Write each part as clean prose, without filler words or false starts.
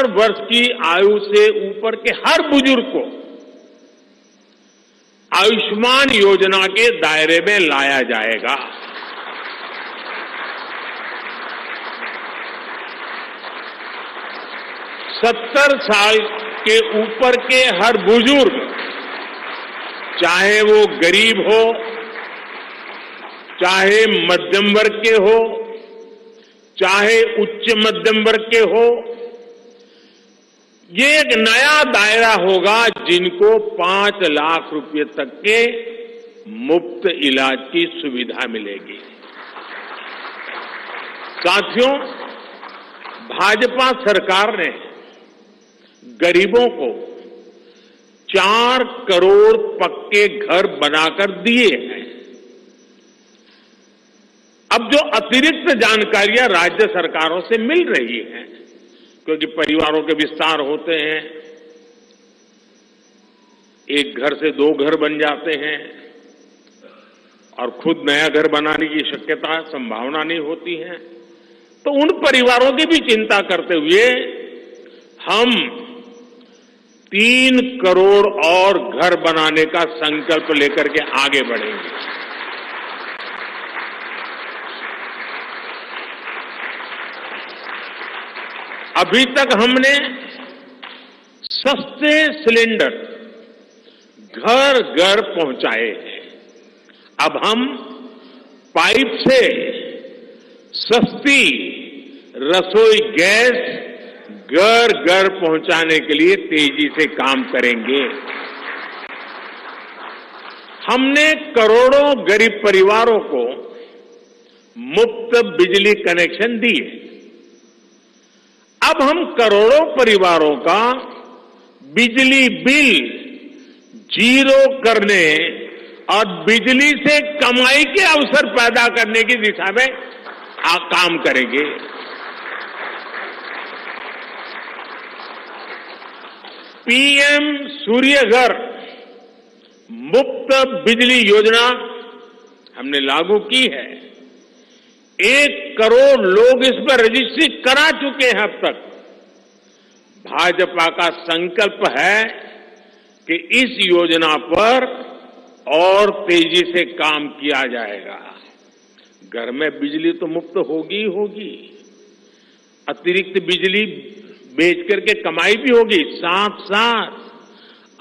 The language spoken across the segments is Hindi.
70 वर्ष की आयु से ऊपर के हर बुजुर्ग को आयुष्मान योजना के दायरे में लाया जाएगा। सत्तर साल के ऊपर के हर बुजुर्ग, चाहे वो गरीब हो, चाहे मध्यम वर्ग के हो, चाहे उच्च मध्यम वर्ग के हो, ये एक नया दायरा होगा जिनको 5 लाख रुपए तक के मुफ्त इलाज की सुविधा मिलेगी। साथियों, भाजपा सरकार ने गरीबों को 4 करोड़ पक्के घर बनाकर दिए हैं। अब जो अतिरिक्त जानकारियां राज्य सरकारों से मिल रही हैं, क्योंकि परिवारों के विस्तार होते हैं, एक घर से 2 घर बन जाते हैं और खुद नया घर बनाने की शक्यता, संभावना नहीं होती है, तो उन परिवारों की भी चिंता करते हुए हम 3 करोड़ और घर बनाने का संकल्प लेकर के आगे बढ़ेंगे। अभी तक हमने सस्ते सिलेंडर घर घर पहुंचाए हैं। अब हम पाइप से सस्ती रसोई गैस घर घर पहुंचाने के लिए तेजी से काम करेंगे। हमने करोड़ों गरीब परिवारों को मुफ्त बिजली कनेक्शन दिए। अब हम करोड़ों परिवारों का बिजली बिल 0 करने और बिजली से कमाई के अवसर पैदा करने की दिशा में काम करेंगे। पीएम सूर्य घर मुफ्त बिजली योजना हमने लागू की है। 1 करोड़ लोग इस पर रजिस्ट्री करा चुके हैं अब तक। भाजपा का संकल्प है कि इस योजना पर और तेजी से काम किया जाएगा। घर में बिजली तो मुफ्त होगी ही होगी, अतिरिक्त बिजली बेच करके कमाई भी होगी। साथ साथ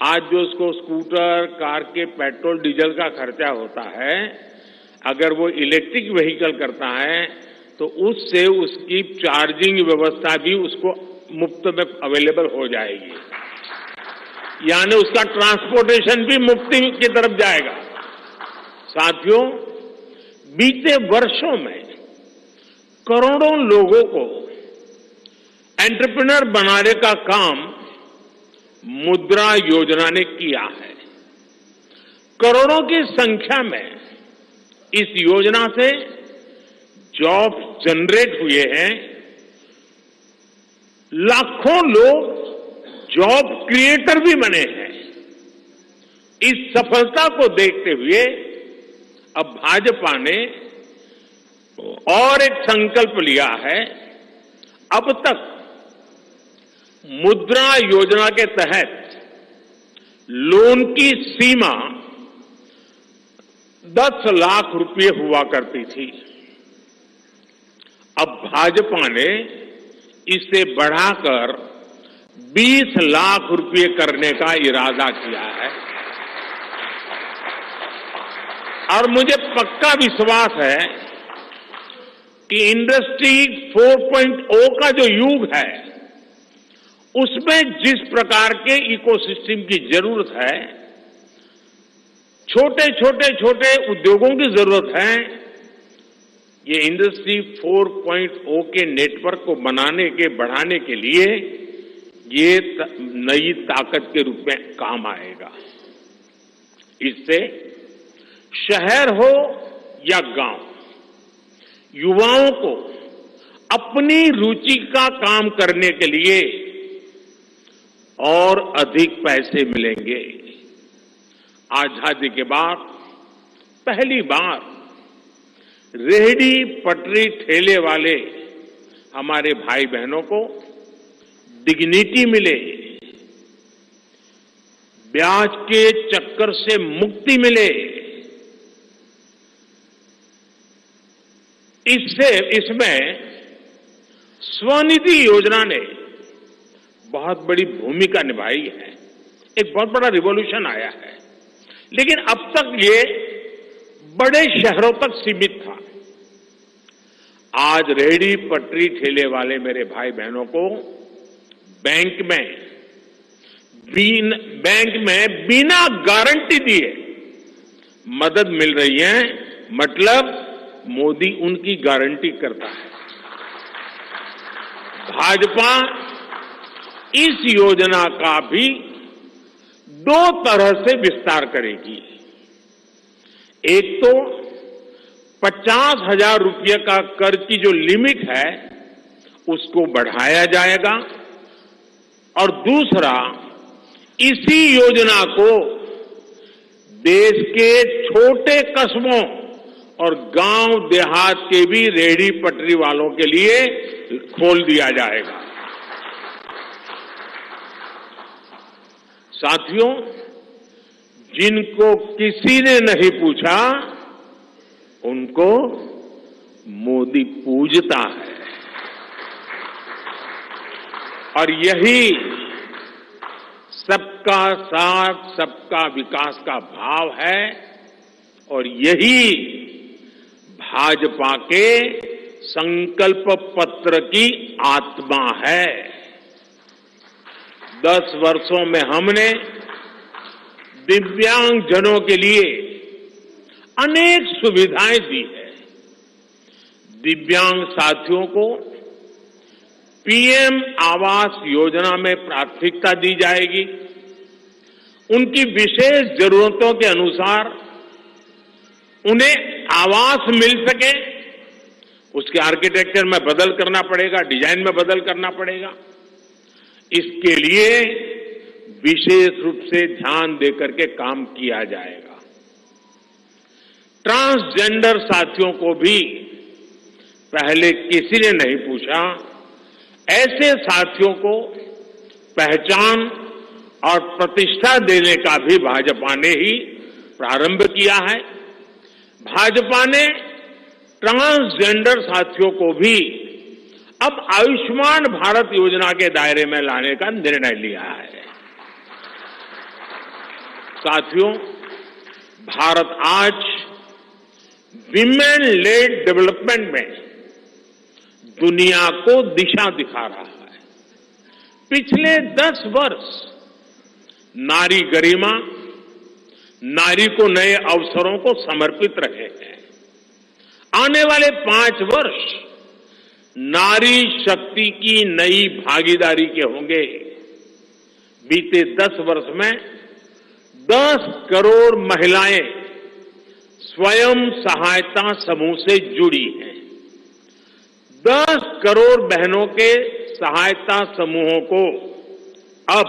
आज जो उसको स्कूटर, कार के पेट्रोल डीजल का खर्चा होता है, अगर वो इलेक्ट्रिक व्हीकल करता है तो उससे उसकी चार्जिंग व्यवस्था भी उसको मुफ्त में अवेलेबल हो जाएगी, यानी उसका ट्रांसपोर्टेशन भी मुफ्ती की तरफ जाएगा। साथियों, बीते वर्षों में करोड़ों लोगों को एंटरप्रेन्योर बनाने का काम मुद्रा योजना ने किया है। करोड़ों की संख्या में इस योजना से जॉब जनरेट हुए हैं। लाखों लोग जॉब क्रिएटर भी बने हैं। इस सफलता को देखते हुए अब भाजपा ने और एक संकल्प लिया है। अब तक मुद्रा योजना के तहत लोन की सीमा 10 लाख रुपए हुआ करती थी। अब भाजपा ने इसे बढ़ाकर 20 लाख रुपए करने का इरादा किया है और मुझे पक्का विश्वास है कि इंडस्ट्री 4.0 का जो युग है, उसमें जिस प्रकार के इकोसिस्टम की जरूरत है, छोटे उद्योगों की जरूरत है, ये इंडस्ट्री 4.0 के नेटवर्क को बढ़ाने के लिए ये नई ताकत के रूप में काम आएगा। इससे शहर हो या गांव, युवाओं को अपनी रुचि का काम करने के लिए और अधिक पैसे मिलेंगे। आजादी के बाद पहली बार रेहड़ी पटरी ठेले वाले हमारे भाई बहनों को डिग्निटी मिले, ब्याज के चक्कर से मुक्ति मिले, इसमें स्वनिधि योजना ने बहुत बड़ी भूमिका निभाई है। एक बहुत बड़ा रिवॉल्यूशन आया है, लेकिन अब तक ये बड़े शहरों तक सीमित था। आज रेहड़ी पटरी ठेले वाले मेरे भाई बहनों को बैंक में बिना गारंटी दिए मदद मिल रही है। मतलब मोदी उनकी गारंटी करता है। भाजपा इस योजना का भी 2 तरह से विस्तार करेगी। एक तो 50,000 रुपये का कर्ज की जो लिमिट है उसको बढ़ाया जाएगा, और दूसरा इसी योजना को देश के छोटे कस्बों और गांव देहात के भी रेहड़ी पटरी वालों के लिए खोल दिया जाएगा। साथियों, जिनको किसी ने नहीं पूछा उनको मोदी पूजता है, और यही सबका साथ सबका विकास का भाव है, और यही भाजपा के संकल्प पत्र की आत्मा है। 10 वर्षों में हमने दिव्यांगजनों के लिए अनेक सुविधाएं दी है। दिव्यांग साथियों को पीएम आवास योजना में प्राथमिकता दी जाएगी। उनकी विशेष जरूरतों के अनुसार उन्हें आवास मिल सके, उसके आर्किटेक्चर में बदल करना पड़ेगा, डिजाइन में बदल करना पड़ेगा। इसके लिए विशेष रूप से ध्यान देकर के काम किया जाएगा। ट्रांसजेंडर साथियों को भी पहले किसी ने नहीं पूछा। ऐसे साथियों को पहचान और प्रतिष्ठा देने का भी भाजपा ने ही प्रारंभ किया है। भाजपा ने ट्रांसजेंडर साथियों को भी अब आयुष्मान भारत योजना के दायरे में लाने का निर्णय लिया है। साथियों, भारत आज विमेन लेड डेवलपमेंट में दुनिया को दिशा दिखा रहा है। पिछले 10 वर्ष नारी गरिमा, नारी को नए अवसरों को समर्पित रहे हैं। आने वाले 5 वर्ष नारी शक्ति की नई भागीदारी के होंगे। बीते 10 वर्ष में 10 करोड़ महिलाएं स्वयं सहायता समूह से जुड़ी हैं। 10 करोड़ बहनों के सहायता समूहों को अब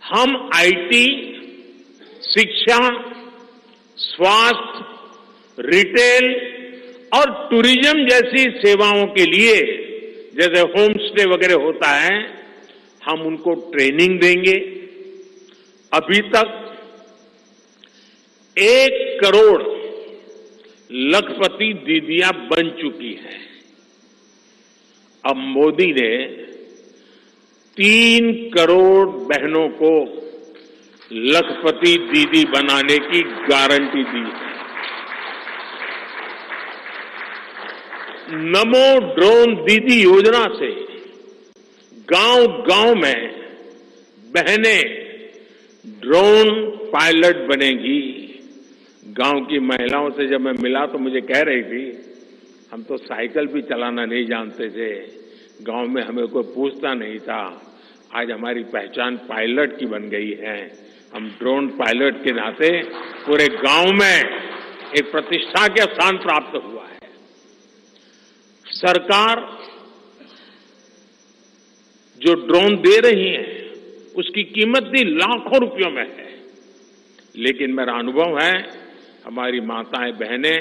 हम आईटी, शिक्षा, स्वास्थ्य, रिटेल और टूरिज्म जैसी सेवाओं के लिए, जैसे होम स्टे वगैरह होता है, हम उनको ट्रेनिंग देंगे। अभी तक 1 करोड़ लखपति दीदियां बन चुकी हैं। अब मोदी ने 3 करोड़ बहनों को लखपति दीदी बनाने की गारंटी दी है। नमो ड्रोन दीदी योजना से गांव-गांव में बहनें ड्रोन पायलट बनेंगी। गांव की महिलाओं से जब मैं मिला तो मुझे कह रही थी, हम तो साइकिल भी चलाना नहीं जानते थे, गांव में हमें कोई पूछता नहीं था, आज हमारी पहचान पायलट की बन गई है। हम ड्रोन पायलट के नाते पूरे गांव में एक प्रतिष्ठा का स्थान प्राप्त हुआ है। सरकार जो ड्रोन दे रही है उसकी कीमत भी लाखों रुपयों में है, लेकिन मेरा अनुभव है हमारी माताएं बहनें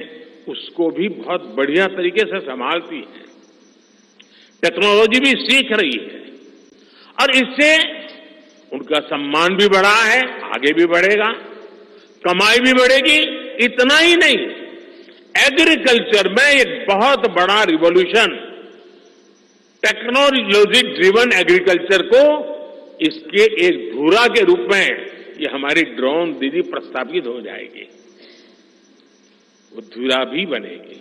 उसको भी बहुत बढ़िया तरीके से संभालती हैं। टेक्नोलॉजी भी सीख रही है। और इससे उनका सम्मान भी बढ़ा है, आगे भी बढ़ेगा, कमाई भी बढ़ेगी। इतना ही नहीं, एग्रीकल्चर में एक बहुत बड़ा रिवॉल्यूशन, टेक्नोलॉजी ड्रिवन एग्रीकल्चर को इसके एक धुरा के रूप में ये हमारी ड्रोन दीदी प्रस्तावित हो जाएगी, वो धुरा भी बनेगी।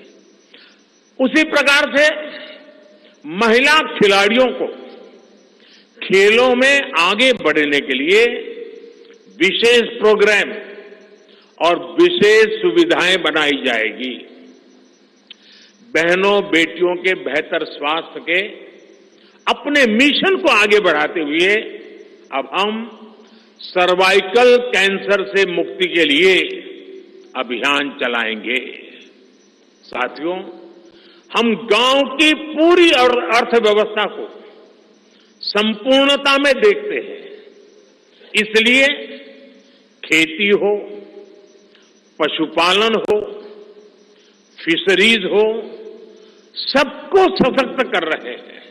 उसी प्रकार से महिला खिलाड़ियों को खेलों में आगे बढ़ने के लिए विशेष प्रोग्राम और विशेष सुविधाएं बनाई जाएगी। बहनों बेटियों के बेहतर स्वास्थ्य के अपने मिशन को आगे बढ़ाते हुए अब हम सर्वाइकल कैंसर से मुक्ति के लिए अभियान चलाएंगे। साथियों, हम गांव की पूरी अर्थव्यवस्था को संपूर्णता में देखते हैं, इसलिए खेती हो, पशुपालन हो, फिशरीज हो, सबको सशक्त कर रहे हैं।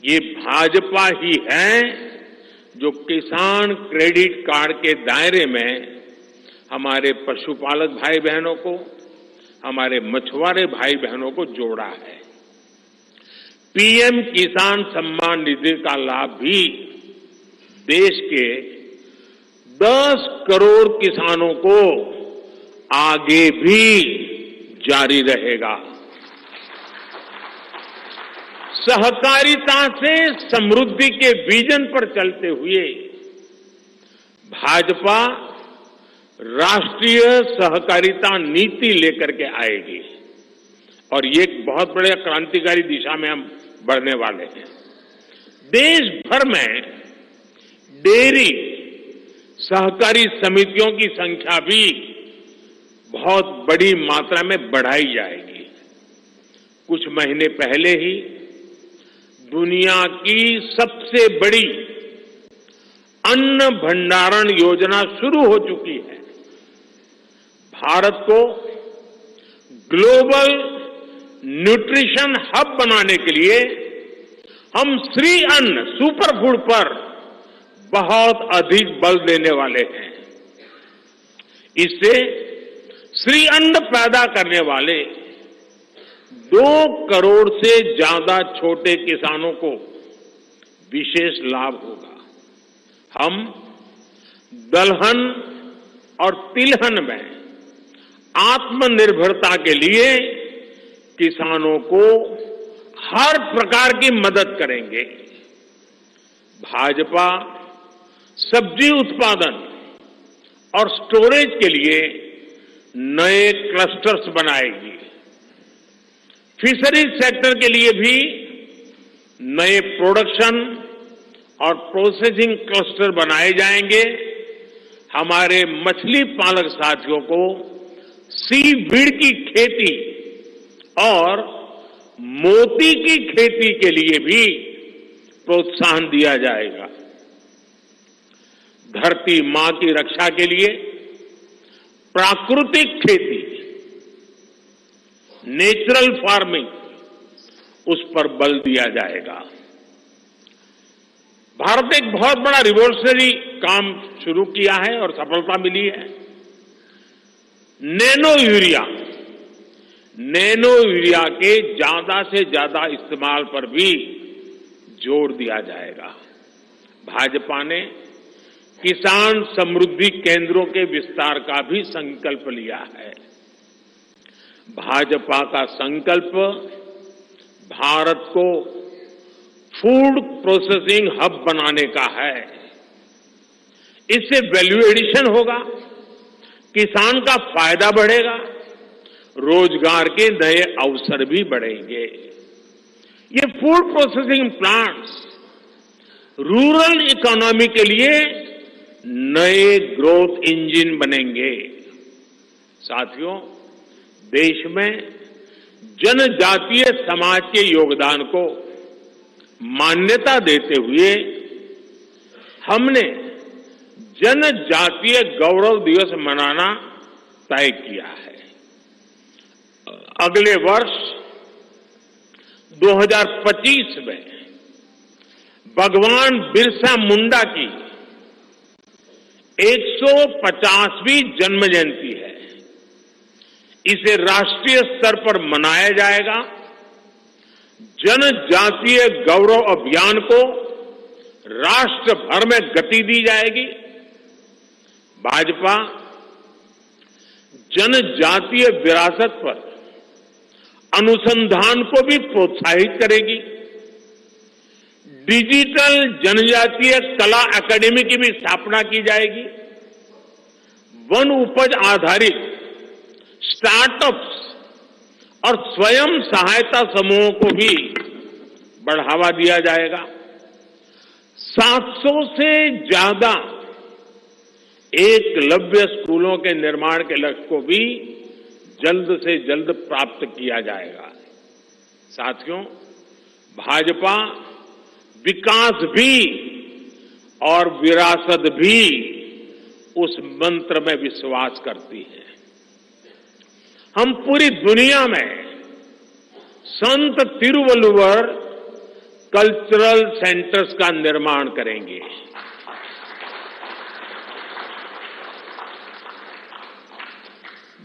ये भाजपा ही है जो किसान क्रेडिट कार्ड के दायरे में हमारे पशुपालक भाई बहनों को, हमारे मछुआरे भाई बहनों को जोड़ा है। पीएम किसान सम्मान निधि का लाभ भी देश के 10 करोड़ किसानों को आगे भी जारी रहेगा। सहकारिता से समृद्धि के विजन पर चलते हुए भाजपा राष्ट्रीय सहकारिता नीति लेकर के आएगी और ये एक बहुत बड़े क्रांतिकारी दिशा में हम बढ़ने वाले हैं। देश भर में डेयरी सहकारी समितियों की संख्या भी बहुत बड़ी मात्रा में बढ़ाई जाएगी। कुछ महीने पहले ही दुनिया की सबसे बड़ी अन्न भंडारण योजना शुरू हो चुकी है। भारत को ग्लोबल न्यूट्रिशन हब बनाने के लिए हम श्री अन्न सुपर फूड पर बहुत अधिक बल देने वाले हैं। इससे श्री अन्न पैदा करने वाले 2 करोड़ से ज्यादा छोटे किसानों को विशेष लाभ होगा। हम दलहन और तिलहन में आत्मनिर्भरता के लिए किसानों को हर प्रकार की मदद करेंगे। भाजपा सब्जी उत्पादन और स्टोरेज के लिए नए क्लस्टर्स बनाएगी। फिशरीज सेक्टर के लिए भी नए प्रोडक्शन और प्रोसेसिंग क्लस्टर बनाए जाएंगे। हमारे मछली पालक साथियों को सीवीड की खेती और मोती की खेती के लिए भी प्रोत्साहन दिया जाएगा। धरती मां की रक्षा के लिए प्राकृतिक खेती, नेचुरल फार्मिंग, उस पर बल दिया जाएगा। भारत एक बहुत बड़ा रिवॉल्यूशनरी काम शुरू किया है और सफलता मिली है। नैनो यूरिया के ज्यादा से ज्यादा इस्तेमाल पर भी जोर दिया जाएगा। भाजपा ने किसान समृद्धि केंद्रों के विस्तार का भी संकल्प लिया है। भाजपा का संकल्प भारत को फूड प्रोसेसिंग हब बनाने का है। इससे वैल्यू एडिशन होगा, किसान का फायदा बढ़ेगा, रोजगार के नए अवसर भी बढ़ेंगे। ये food processing plants rural economy के लिए नए ग्रोथ इंजन बनेंगे। साथियों, देश में जनजातीय समाज के योगदान को मान्यता देते हुए हमने जनजातीय गौरव दिवस मनाना तय किया है। अगले वर्ष 2025 में भगवान बिरसा मुंडा की 150वीं जन्म जयंती है। इसे राष्ट्रीय स्तर पर मनाया जाएगा। जनजातीय गौरव अभियान को राष्ट्र भर में गति दी जाएगी। भाजपा जनजातीय विरासत पर अनुसंधान को भी प्रोत्साहित करेगी। डिजिटल जनजातीय कला अकादमी की भी स्थापना की जाएगी। वन उपज आधारित स्टार्टअप्स और स्वयं सहायता समूहों को भी बढ़ावा दिया जाएगा। 700 से ज्यादा एकलव्य स्कूलों के निर्माण के लक्ष्य को भी जल्द से जल्द प्राप्त किया जाएगा। साथियों, भाजपा विकास भी और विरासत भी उस मंत्र में विश्वास करती है। हम पूरी दुनिया में संत तिरुवल्लुवर कल्चरल सेंटर्स का निर्माण करेंगे।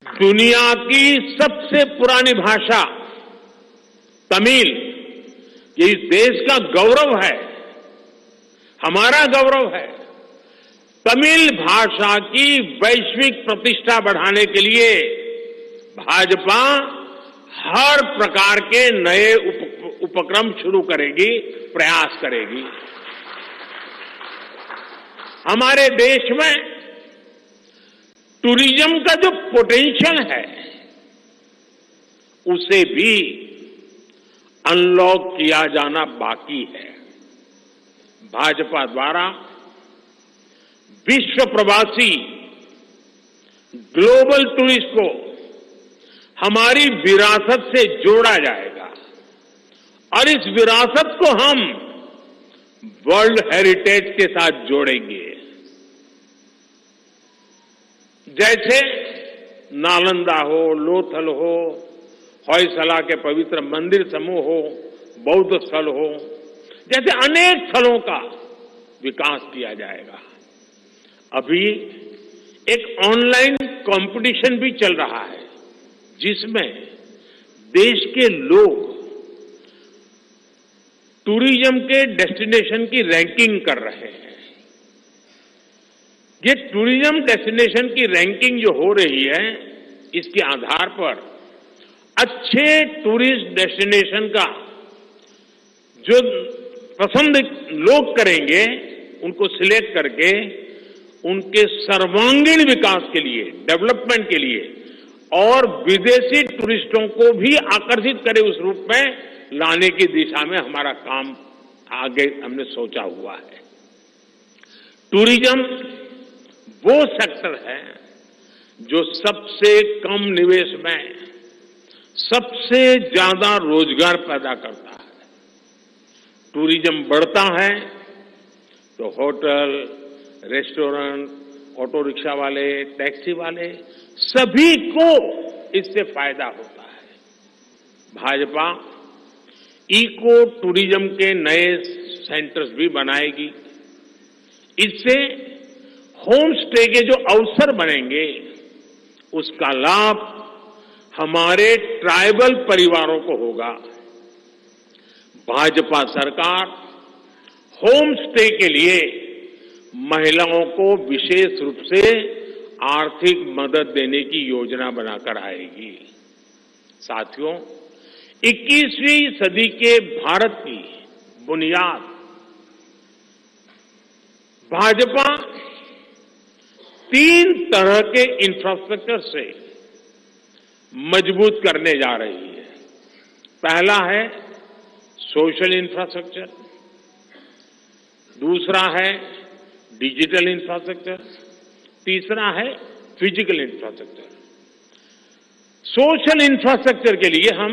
दुनिया की सबसे पुरानी भाषा तमिल, ये इस देश का गौरव है, हमारा गौरव है। तमिल भाषा की वैश्विक प्रतिष्ठा बढ़ाने के लिए भाजपा हर प्रकार के नए उपक्रम शुरू करेगी, प्रयास करेगी। हमारे देश में टूरिज्म का जो पोटेंशियल है उसे भी अनलॉक किया जाना बाकी है। भाजपा द्वारा विश्व प्रवासी ग्लोबल टूरिस्ट को हमारी विरासत से जोड़ा जाएगा और इस विरासत को हम वर्ल्ड हेरिटेज के साथ जोड़ेंगे। जैसे नालंदा हो, लोथल हो, होयसला के पवित्र मंदिर समूह हो, बौद्ध स्थल हो, जैसे अनेक स्थलों का विकास किया जाएगा। अभी एक ऑनलाइन कंपटीशन भी चल रहा है जिसमें देश के लोग टूरिज्म के डेस्टिनेशन की रैंकिंग कर रहे हैं। ये टूरिज्म डेस्टिनेशन की रैंकिंग जो हो रही है, इसके आधार पर अच्छे टूरिस्ट डेस्टिनेशन का जो पसंद लोग करेंगे, उनको सिलेक्ट करके उनके सर्वांगीण विकास के लिए, डेवलपमेंट के लिए और विदेशी टूरिस्टों को भी आकर्षित करे उस रूप में लाने की दिशा में हमारा काम आगे हमने सोचा हुआ है। टूरिज्म वो सेक्टर है जो सबसे कम निवेश में सबसे ज्यादा रोजगार पैदा करता है। टूरिज्म बढ़ता है तो होटल, रेस्टोरेंट, ऑटो रिक्शा वाले, टैक्सी वाले सभी को इससे फायदा होता है। भाजपा इको टूरिज्म के नए सेंटर्स भी बनाएगी। इससे होम स्टे के जो अवसर बनेंगे उसका लाभ हमारे ट्राइबल परिवारों को होगा। भाजपा सरकार होम स्टे के लिए महिलाओं को विशेष रूप से आर्थिक मदद देने की योजना बनाकर आएगी। साथियों, 21वीं सदी के भारत की बुनियाद भाजपा 3 तरह के इंफ्रास्ट्रक्चर से मजबूत करने जा रही है। पहला है सोशल इंफ्रास्ट्रक्चर, दूसरा है डिजिटल इंफ्रास्ट्रक्चर, तीसरा है फिजिकल इंफ्रास्ट्रक्चर। सोशल इंफ्रास्ट्रक्चर के लिए हम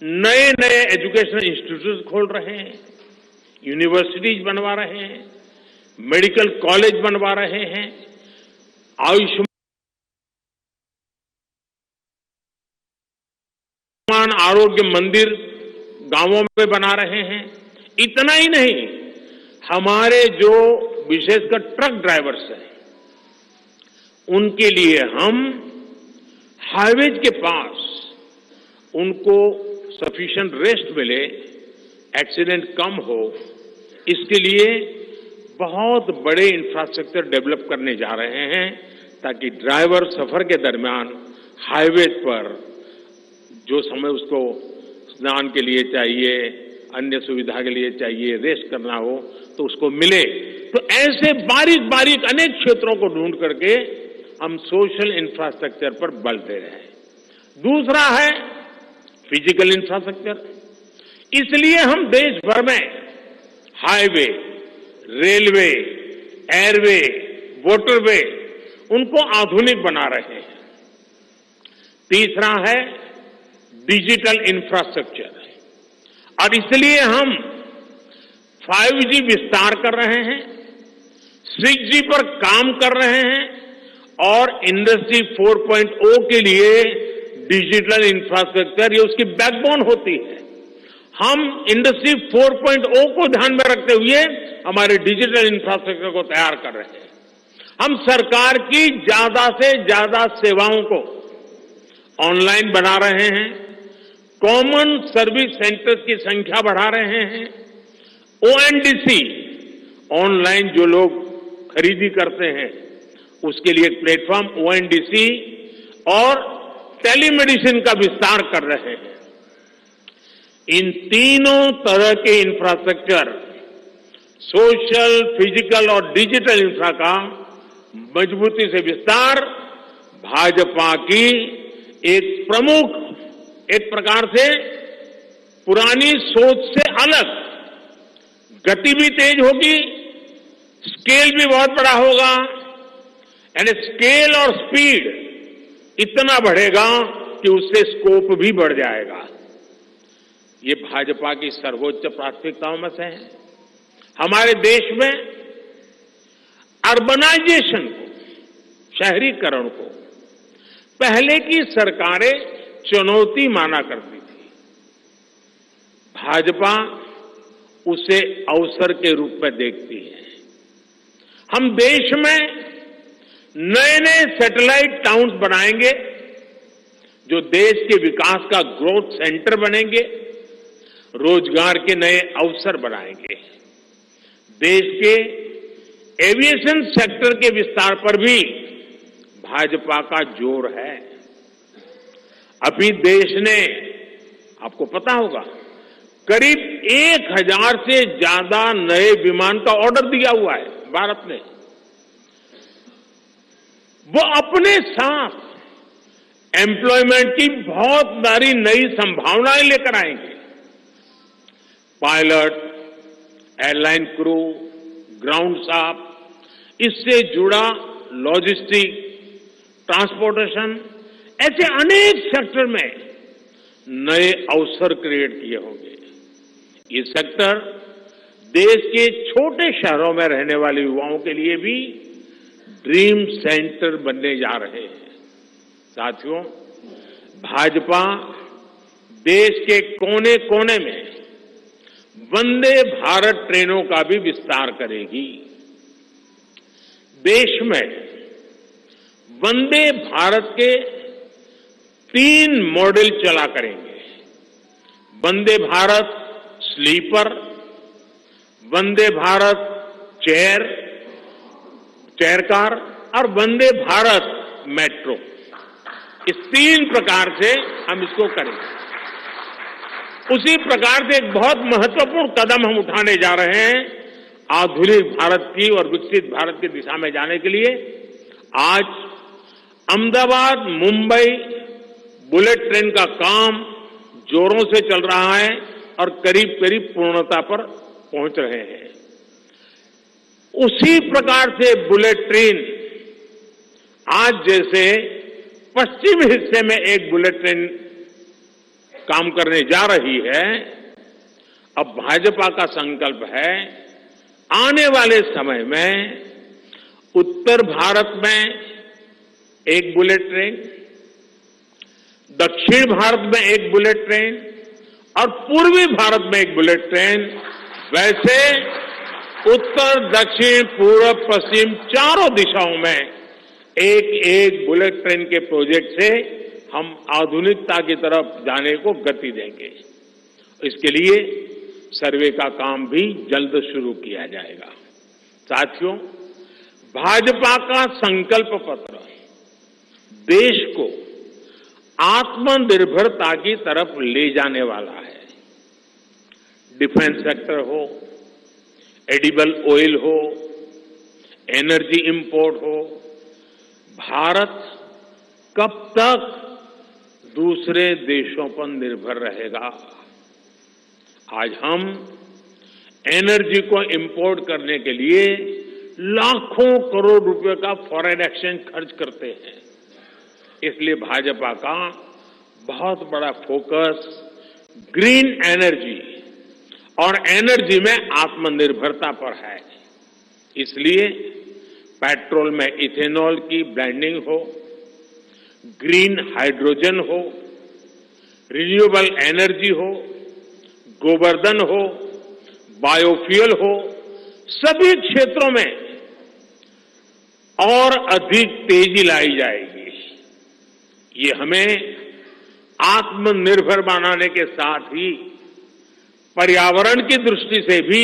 नए नए एजुकेशनल इंस्टीट्यूट खोल रहे हैं, यूनिवर्सिटीज बनवा रहे हैं, मेडिकल कॉलेज बनवा रहे हैं, आयुष्मान आरोग्य मंदिर गांवों में बना रहे हैं। इतना ही नहीं, हमारे जो विशेषकर ट्रक ड्राइवर्स हैं, उनके लिए हम हाईवेज के पास उनको सफिशिएंट रेस्ट मिले, एक्सीडेंट कम हो, इसके लिए बहुत बड़े इंफ्रास्ट्रक्चर डेवलप करने जा रहे हैं ताकि ड्राइवर सफर के दरमियान हाईवे पर जो समय उसको स्नान के लिए चाहिए, अन्य सुविधा के लिए चाहिए, रेस्ट करना हो तो उसको मिले। तो ऐसे बारीक बारीक अनेक क्षेत्रों को ढूंढ करके हम सोशल इंफ्रास्ट्रक्चर पर बल दे रहे हैं। दूसरा है फिजिकल इंफ्रास्ट्रक्चर। इसलिए हम देश भर में हाईवे, रेलवे, एयरवे, वाटरवे उनको आधुनिक बना रहे हैं। तीसरा है डिजिटल इंफ्रास्ट्रक्चर, और इसलिए हम 5G विस्तार कर रहे हैं, 6G पर काम कर रहे हैं और इंडस्ट्री 4.0 के लिए डिजिटल इंफ्रास्ट्रक्चर ये उसकी बैकबोन होती है। हम इंडस्ट्री 4.0 को ध्यान में रखते हुए हमारे डिजिटल इंफ्रास्ट्रक्चर को तैयार कर रहे हैं। हम सरकार की ज्यादा से ज्यादा सेवाओं को ऑनलाइन बना रहे हैं, कॉमन सर्विस सेंटर्स की संख्या बढ़ा रहे हैं, ONDC ऑनलाइन जो लोग खरीदी करते हैं उसके लिए एक प्लेटफॉर्म ONDC और टेलीमेडिसिन का विस्तार कर रहे हैं। इन तीनों तरह के इंफ्रास्ट्रक्चर, सोशल, फिजिकल और डिजिटल इंफ्रा का मजबूती से विस्तार भाजपा की एक प्रमुख, एक प्रकार से पुरानी सोच से अलग, गति भी तेज होगी, स्केल भी बहुत बड़ा होगा, यानी स्केल और स्पीड इतना बढ़ेगा कि उससे स्कोप भी बढ़ जाएगा। ये भाजपा की सर्वोच्च प्राथमिकताओं में से है। हमारे देश में अर्बनाइजेशन को, शहरीकरण को पहले की सरकारें चुनौती माना करती थी। भाजपा उसे अवसर के रूप में देखती है। हम देश में नए नए सैटेलाइट टाउन्स बनाएंगे जो देश के विकास का ग्रोथ सेंटर बनेंगे, रोजगार के नए अवसर बनाएंगे। देश के एविएशन सेक्टर के विस्तार पर भी भाजपा का जोर है। अभी देश ने, आपको पता होगा, करीब 1000 से ज्यादा नए विमान का ऑर्डर दिया हुआ है भारत ने। वो अपने साथ एम्प्लॉयमेंट की बहुत सारी नई संभावनाएं लेकर आएंगे। Pilot, airline crew, ground staff, इससे जुड़ा लॉजिस्टिक, ट्रांसपोर्टेशन, ऐसे अनेक सेक्टर में नए अवसर क्रिएट किए होंगे। ये सेक्टर देश के छोटे शहरों में रहने वाले युवाओं के लिए भी ड्रीम सेंटर बनने जा रहे हैं। साथियों, भाजपा देश के कोने कोने में वंदे भारत ट्रेनों का भी विस्तार करेगी। देश में वंदे भारत के 3 मॉडल चला करेंगे। Vande Bharat sleeper, Vande Bharat chair car और वंदे भारत मेट्रो। इस 3 प्रकार से हम इसको करेंगे। उसी प्रकार से एक बहुत महत्वपूर्ण कदम हम उठाने जा रहे हैं आधुनिक भारत की और विकसित भारत की दिशा में जाने के लिए। आज अहमदाबाद मुंबई बुलेट ट्रेन का काम जोरों से चल रहा है और करीब करीब पूर्णता पर पहुंच रहे हैं। उसी प्रकार से बुलेट ट्रेन आज जैसे पश्चिम हिस्से में एक बुलेट ट्रेन काम करने जा रही है, अब भाजपा का संकल्प है आने वाले समय में उत्तर भारत में एक बुलेट ट्रेन, दक्षिण भारत में एक बुलेट ट्रेन और पूर्वी भारत में एक बुलेट ट्रेन, वैसे उत्तर, दक्षिण, पूर्व, पश्चिम चारों दिशाओं में एक एक बुलेट ट्रेन के प्रोजेक्ट से हम आधुनिकता की तरफ जाने को गति देंगे। इसके लिए सर्वे का काम भी जल्द शुरू किया जाएगा। साथियों, भाजपा का संकल्प पत्र देश को आत्मनिर्भरता की तरफ ले जाने वाला है। डिफेंस सेक्टर हो, एडिबल ऑयल हो, एनर्जी इंपोर्ट हो, भारत कब तक दूसरे देशों पर निर्भर रहेगा? आज हम एनर्जी को इंपोर्ट करने के लिए लाखों करोड़ रुपए का फॉरेन एक्सचेंज खर्च करते हैं। इसलिए भाजपा का बहुत बड़ा फोकस ग्रीन एनर्जी और एनर्जी में आत्मनिर्भरता पर है। इसलिए पेट्रोल में इथेनॉल की ब्लेंडिंग हो, ग्रीन हाइड्रोजन हो, रिन्यूएबल एनर्जी हो, गोवर्धन हो, बायोफ्यूल हो, सभी क्षेत्रों में और अधिक तेजी लाई जाएगी। ये हमें आत्मनिर्भर बनाने के साथ ही पर्यावरण की दृष्टि से भी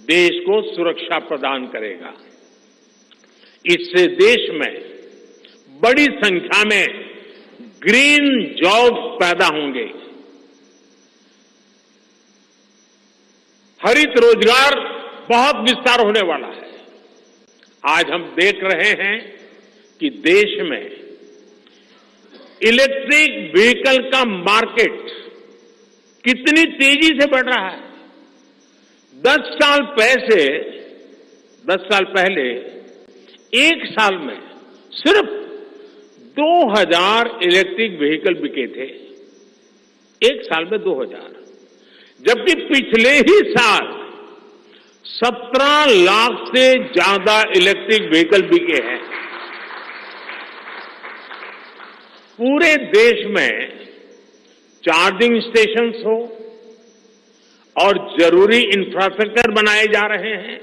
देश को सुरक्षा प्रदान करेगा। इससे देश में बड़ी संख्या में ग्रीन जॉब्स पैदा होंगे। हरित रोजगार बहुत विस्तार होने वाला है। आज हम देख रहे हैं कि देश में इलेक्ट्रिक व्हीकल का मार्केट कितनी तेजी से बढ़ रहा है। 10 साल पहले एक साल में सिर्फ 2000 इलेक्ट्रिक व्हीकल बिके थे। एक साल में 2000, जबकि पिछले ही साल 17 लाख से ज्यादा इलेक्ट्रिक व्हीकल बिके हैं। पूरे देश में चार्जिंग स्टेशंस हो और जरूरी इंफ्रास्ट्रक्चर बनाए जा रहे हैं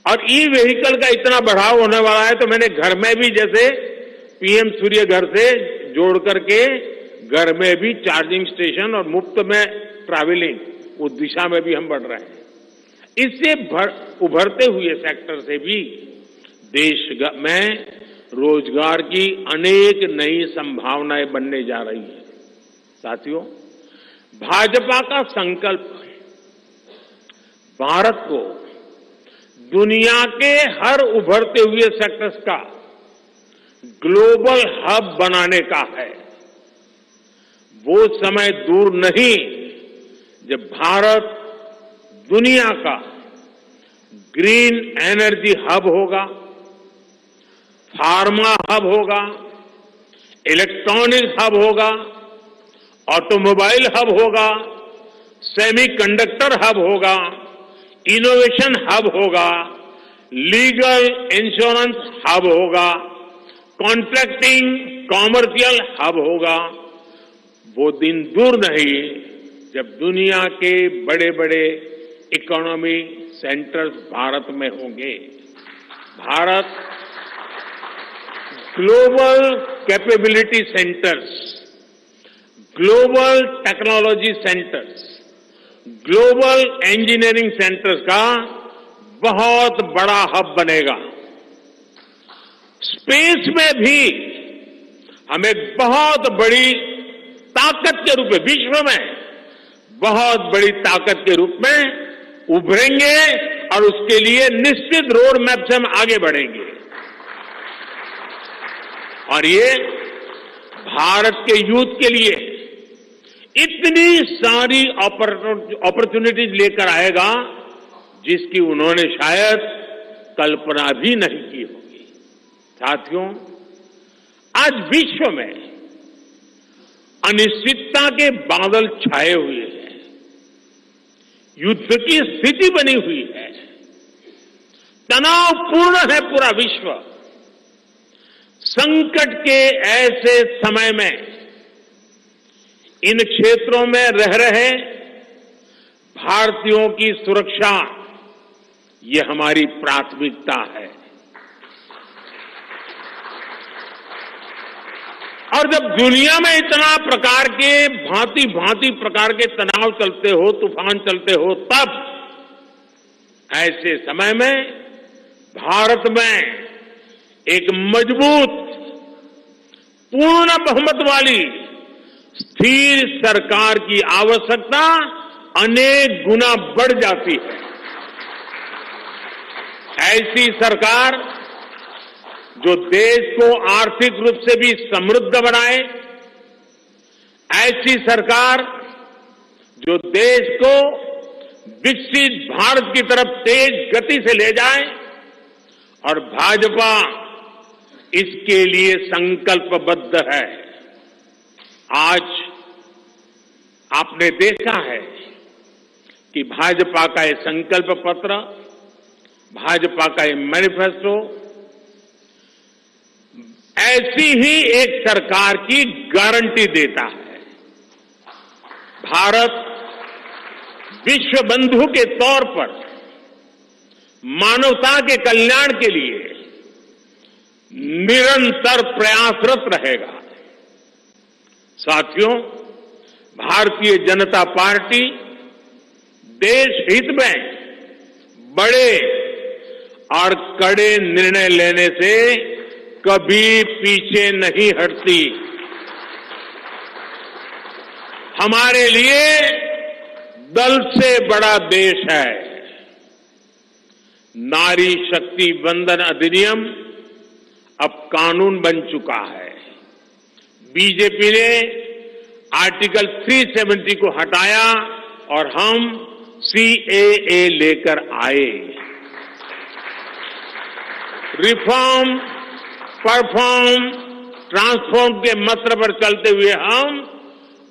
और ई व्हीकल का इतना बढ़ाव होने वाला है, तो मैंने घर में भी जैसे पीएम सूर्य घर से जोड़ करके घर में भी चार्जिंग स्टेशन और मुफ्त में ट्रैवलिंग, उस दिशा में भी हम बढ़ रहे हैं। इससे उभरते हुए सेक्टर से भी देश में रोजगार की अनेक नई संभावनाएं बनने जा रही हैं। साथियों, भाजपा का संकल्प भारत को दुनिया के हर उभरते हुए सेक्टर्स का ग्लोबल हब बनाने का है। वो समय दूर नहीं जब भारत दुनिया का ग्रीन एनर्जी हब होगा, फार्मा हब होगा, इलेक्ट्रॉनिक हब होगा, ऑटोमोबाइल हब होगा, सेमीकंडक्टर हब होगा, इनोवेशन हब होगा, लीगल इंश्योरेंस हब होगा, कॉन्ट्रैक्टिंग कॉमर्शियल हब होगा। वो दिन दूर नहीं जब दुनिया के बड़े बड़े इकोनॉमी सेंटर्स भारत में होंगे। Bharat global capability centres, global technology centres, global engineering centres का बहुत बड़ा हब बनेगा। स्पेस में भी हमें बहुत बड़ी ताकत के रूप में, विश्व में बहुत बड़ी ताकत के रूप में उभरेंगे और उसके लिए निश्चित रोड मैप से हम आगे बढ़ेंगे। और ये भारत के यूथ के लिए इतनी सारी अपॉर्चुनिटीज लेकर आएगा जिसकी उन्होंने शायद कल्पना भी नहीं की होगी। साथियों, आज विश्व में अनिश्चितता के बादल छाए हुए हैं, युद्ध की स्थिति बनी हुई है, तनावपूर्ण है पूरा विश्व। संकट के ऐसे समय में इन क्षेत्रों में रह रहे भारतीयों की सुरक्षा ये हमारी प्राथमिकता है। और जब दुनिया में इतना प्रकार के भांति भांति प्रकार के तनाव चलते हो, तूफान चलते हो, तब ऐसे समय में भारत में एक मजबूत, पूर्ण बहुमत वाली स्थिर सरकार की आवश्यकता अनेक गुना बढ़ जाती है। ऐसी सरकार जो देश को आर्थिक रूप से भी समृद्ध बनाए, ऐसी सरकार जो देश को विकसित भारत की तरफ तेज गति से ले जाए, और भाजपा इसके लिए संकल्पबद्ध है। आज आपने देखा है कि भाजपा का ये संकल्प पत्र, भाजपा का ये मैनिफेस्टो ऐसी ही एक सरकार की गारंटी देता है। भारत विश्व बंधु के तौर पर मानवता के कल्याण के लिए निरंतर प्रयासरत रहेगा। साथियों, भारतीय जनता पार्टी देश हित में बड़े और कड़े निर्णय लेने से कभी पीछे नहीं हटती। हमारे लिए दल से बड़ा देश है। नारी शक्ति वंदन अधिनियम अब कानून बन चुका है। बीजेपी ने आर्टिकल 370 को हटाया और हम सीएए लेकर आए। रिफॉर्म, परफॉर्म, ट्रांसफॉर्म के मंत्र पर चलते हुए हम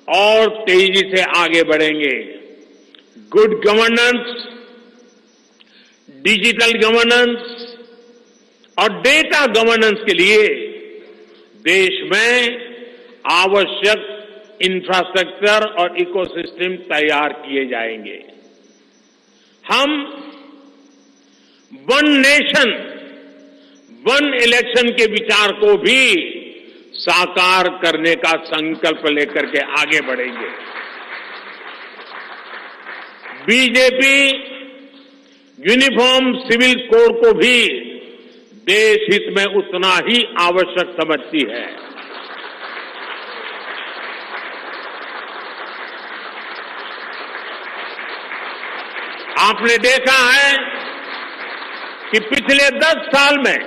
और तेजी से आगे बढ़ेंगे। गुड गवर्नेंस, डिजिटल गवर्नेंस और डेटा गवर्नेंस के लिए देश में आवश्यक इंफ्रास्ट्रक्चर और इकोसिस्टम तैयार किए जाएंगे। हम वन नेशन, वन इलेक्शन के विचार को भी साकार करने का संकल्प लेकर के आगे बढ़ेंगे। बीजेपी यूनिफॉर्म सिविल कोड को भी देश हित में उतना ही आवश्यक समझती है। आपने देखा है कि पिछले 10 साल में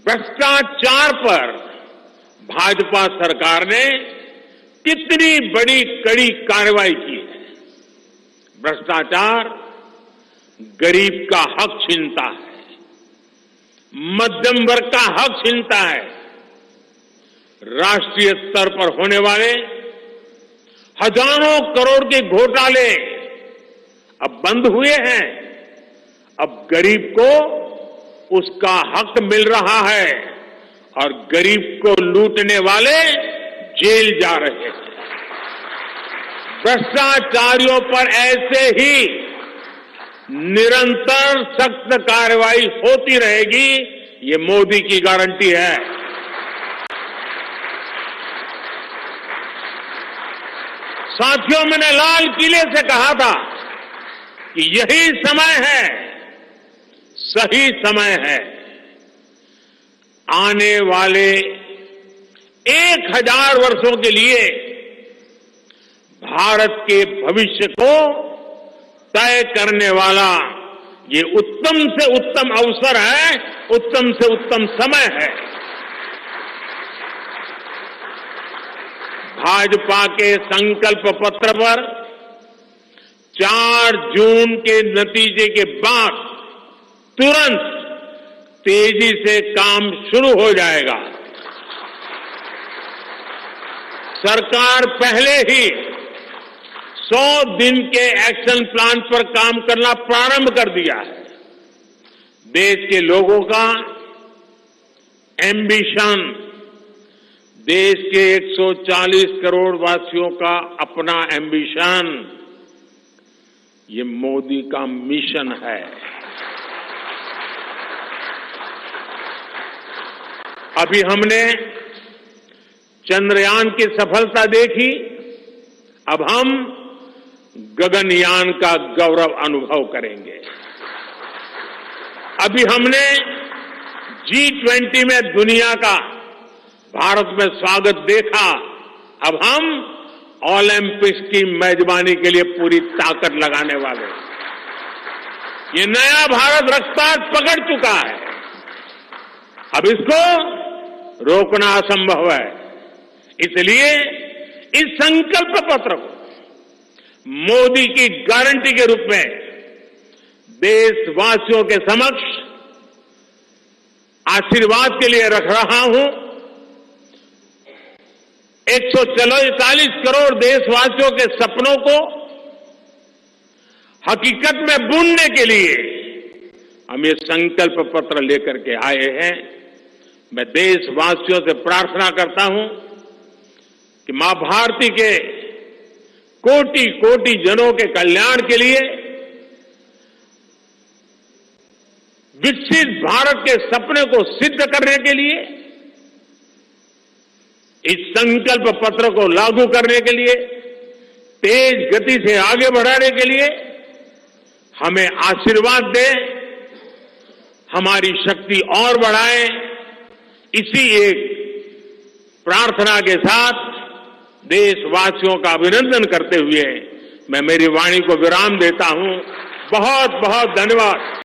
भ्रष्टाचार पर भाजपा सरकार ने कितनी बड़ी कड़ी कार्रवाई की है। भ्रष्टाचार गरीब का हक छीनता है, मध्यम वर्ग का हक छीनता है। राष्ट्रीय स्तर पर होने वाले हजारों करोड़ के घोटाले अब बंद हुए हैं। अब गरीब को उसका हक मिल रहा है और गरीब को लूटने वाले जेल जा रहे हैं। भ्रष्टाचारियों पर ऐसे ही निरंतर सख्त कार्रवाई होती रहेगी, ये मोदी की गारंटी है। साथियों, मैंने लाल किले से कहा था कि यही समय है, सही समय है। आने वाले 1000 वर्षों के लिए भारत के भविष्य को तय करने वाला ये उत्तम से उत्तम अवसर है, उत्तम से उत्तम समय है। भाजपा के संकल्प पत्र पर 4 जून के नतीजे के बाद तुरंत तेजी से काम शुरू हो जाएगा। सरकार पहले ही 100 दिन के एक्शन प्लान पर काम करना प्रारंभ कर दिया है। देश के लोगों का एम्बिशन, देश के 140 करोड़ वासियों का अपना एम्बिशन ये मोदी का मिशन है। अभी हमने चंद्रयान की सफलता देखी, अब हम गगनयान का गौरव अनुभव करेंगे। अभी हमने G20 में दुनिया का भारत में स्वागत देखा, अब हम ओलंपिक्स की मेजबानी के लिए पूरी ताकत लगाने वाले। ये नया भारत रफ्तार पकड़ चुका है, अब इसको रोकना असंभव है। इसलिए इस संकल्प पत्र को मोदी की गारंटी के रूप में देशवासियों के समक्ष आशीर्वाद के लिए रख रहा हूं। 140 करोड़ देशवासियों के सपनों को हकीकत में बुनने के लिए हम ये संकल्प पत्र लेकर के आए हैं। मैं देशवासियों से प्रार्थना करता हूं कि मां भारती के कोटि कोटि जनों के कल्याण के लिए, विकसित भारत के सपने को सिद्ध करने के लिए, इस संकल्प पत्र को लागू करने के लिए, तेज गति से आगे बढ़ाने के लिए हमें आशीर्वाद दें, हमारी शक्ति और बढ़ाएं। इसी एक प्रार्थना के साथ देशवासियों का अभिनंदन करते हुए मैं मेरी वाणी को विराम देता हूं। बहुत बहुत धन्यवाद।